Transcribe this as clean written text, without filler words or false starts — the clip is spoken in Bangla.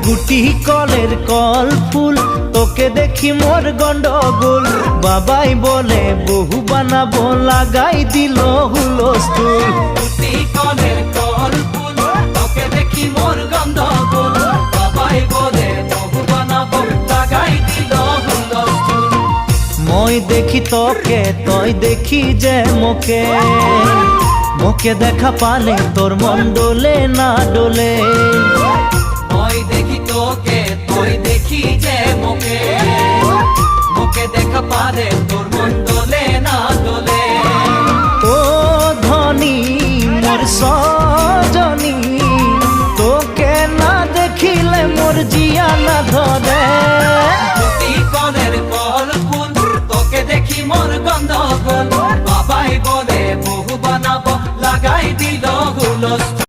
গুটি কলের কল ফুল তোকে দেখি মোর গন্ডগোল বাবাই বলে বহু বানাবো লাগাই দিল হুলস্থুল গুটি কলের কল ফুল তোকে দেখি মোর গন্ডগোল বাবাই বলে বহু বানাবো লাগাই দিল হুলস্থুল মই দেখি তোকে তই দেখি যে মোকে মোকে দেখা পালে তোর মন ডোলে না ডোলে মই দেখি তোকে তুই দেখি যে মোকে মোকে দেখা পারে তোর মন দোলে না দোলে ও ধনী মোর সজনী তোকে না দেখিলে মোর জিয়া না ধরে গুটি কলের কল ফুল তোকে দেখি মোর গন্ডগোল বাবাই বলে বহু বানাবো লাগাই দিল হুলস্থুল